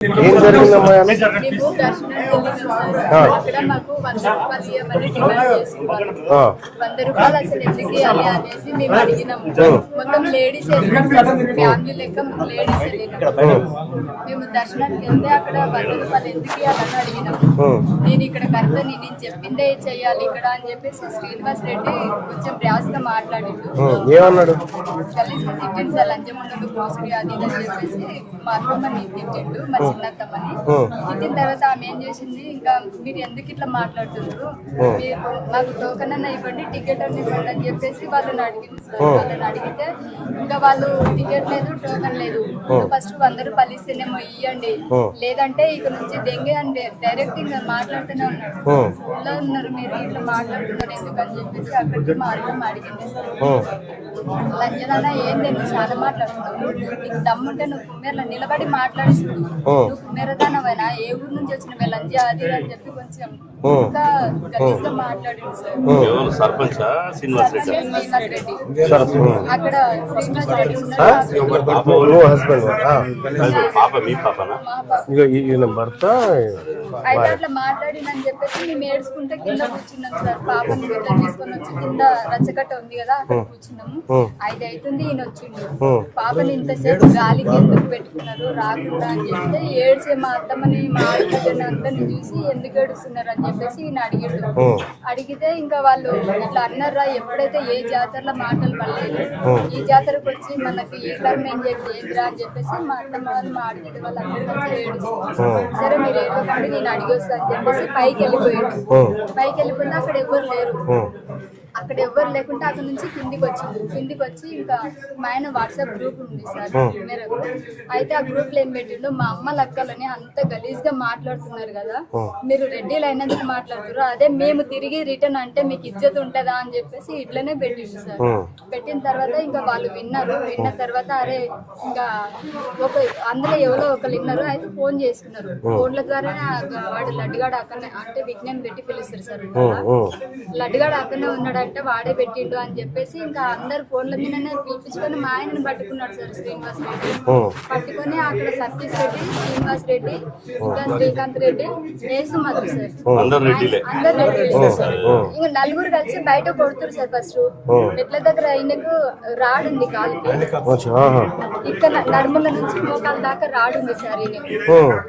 ఏం జరిగిందమ్మా? మేము దర్శనానికి వెళ్ళినాం సార్. అక్కడ మాకు 100 రూపాయలు ఇవ్వమని డిమాండ్ చేస్తున్నారు. 100 రూపాయలు అసలు ఎందుకు ఇవ్వాలి అనేసి మేము అడిగినాము. మొత్తం లేడీస్ వెళ్ళినాం సార్, ఫ్యామిలీ లెక్క లేడీస్ వెళ్ళినాం. మేము దర్శనానికి వెళ్తే అక్కడ 100 రూపాయలు ఎందుకు ఇవ్వాలని అడిగినాము. నేను ఇక్కడ కర్తని, నేను చెప్పిందే చెయ్యాలి ఇక్కడ అని చెప్పేసి శ్రీనివాస్ రెడ్డి కొంచెం ర్యాష్గా మాట్లాడిండు. ఏమన్నాడు? గలీజ్గా తిట్టిండు సార్, లంచం ఉండదు మోసడి అది ఇది అని చెప్పేసి మా అత్తమ్మని తిట్టిండు, మా చిన్నత్తమ్మని. తిట్టిన తర్వాత ఆమె ఏం చేసింది, ఇంకా మీరు ఎందుకు ఇట్లా మాట్లాడుతున్నారు, మీరు మాకు టోకెన్ అన్న ఇవ్వండి, టికెట్ అన్న ఇవ్వండి అని చెప్పేసి వాళ్ళని అడిగింది సార్. వాళ్ళని అడిగితే ఇంకా వాళ్ళు టికెట్ లేదు, టోకెన్ లేదు, ఫస్ట్ 100 రూపాయలు ఇస్తేనేమో ఇవ్వండి, లేదంటే ఇక నుంచి దెంగే అని డైరెక్ట్ ఇంకా మాట్లాడుతూనే ఉన్నాడు. ఊళ్ళో ఉన్నారు మీరు ఇట్లా మాట్లాడుతున్నారు ఎందుకని చెప్పేసి అక్కడికి మా అర్థం అడిగింది సార్. లంజన ఏంది నువ్వు చాలా మాట్లాడుతున్నావు, నీకు దమ్ముంటే నువ్వు కుమ్మేరలో నిలబడి మాట్లాడిస్తుడు, నువ్వు కుమ్మేరదానవైనా ఏ ఊరు నుంచి వచ్చిన లంజ అది అని చెప్పి కొంచెం ఇంకా గలీజ్గా మాట్లాడింది సార్. సర్పంచ్ శ్రీనివాస్ రెడ్డి అక్కడ శ్రీనివాస్ రెడ్డి భర్త అయితే అట్లా మాట్లాడిందని చెప్పేసి మేము ఏడ్చుకుంటే కింద కూర్చున్నాం సార్. పాపని ఇట్లా తీసుకొని వచ్చి కింద రచ్చకట్ట ఉంది కదా అక్కడ కూర్చున్నాము. 5 అవుతుంది ఈయన వచ్చిండు. పాపని ఇంతసేపు గాలికి ఎందుకు పెట్టుకున్నారు రాకుండా అని చెప్తే ఏడ్చే మా అత్తమ్మని మా ఆడపిల్లని అందరిని చూసి ఎందుకు ఏడుస్తున్నారు అని చెప్పేసి ఈయన అడిగాడు. అడిగితే ఇంకా వాళ్ళు ఇట్లా అన్నారా, ఎప్పుడైతే ఏ జాతరలో మాటలు పడలేదు ఈ జాతరకు వచ్చి మనకి ఈ కర్మ ఏం చెప్పి ఏంద్రా అని చెప్పేసి మా అత్తమ్మ వాళ్ళు మా ఆడపిల్ల వాళ్ళు అందరూ కలిసి ఏడుస్తారు. సరే మీరు ఏడవకండి నేను అడిగి వస్తా అని చెప్పేసి పైకి వెళ్ళిపోయాడు. పైకి వెళ్ళిపోయినా అక్కడ ఎవరు లేరు. అక్కడ ఎవ్వరు లేకుంటే అక్కడ నుంచి కిందికి వచ్చి ఇంకా మా ఆయన వాట్సాప్ గ్రూప్ ఉంది సార్ మేరకు. అయితే ఆ గ్రూప్ లో ఏం పెట్టిండు, మా అమ్మ లక్కలని అంత గలీజ్ గా మాట్లాడుతున్నారు కదా, మీరు రెడ్డిలు అయినందుకు మాట్లాడుతున్నారు, అదే మేము తిరిగి రిటర్న్ అంటే మీకు ఇజ్జత్ ఉంటుందా అని చెప్పేసి ఇట్లనే పెట్టిండు సార్. పెట్టిన తర్వాత ఇంకా వాళ్ళు విన్నారు. విన్న తర్వాత అరే ఇంకా అందులో ఎవరో ఒకరు విన్నారు. అయితే ఫోన్ చేసుకున్నారు. ఫోన్ల ద్వారానే వాడు లడ్డుగాడు అక్కడనే అంటే విజ్ఞానం పెట్టి పిలుస్తారు సార్. లడ్డుగాడు అక్కడనే ఉన్నాడు అంటే వాడే పెట్టిండు అని చెప్పేసి ఇంకా అందరు ఫోన్ల మీదనే పిలిపించుకొని మా ఆయనని పట్టుకున్నాడు సార్ శ్రీనివాస్ రెడ్డి. పట్టుకొని అక్కడ సతీష్ రెడ్డి, శ్రీనివాస్ రెడ్డి, ఇంకా శ్రీకాంత్ రెడ్డి, యేసుమధు సార్, అందరు రెడ్డి సార్. ఇంకా నలుగురు కలిసి బయట కొడుతురు సార్. ఫస్ట్ మెట్ల దగ్గర ఆయనకు రాడుంది కాలుకి, ఇక్కడ నడుముల నుంచి మోకాల దాకా రాడుంది సార్ ఈయనకు.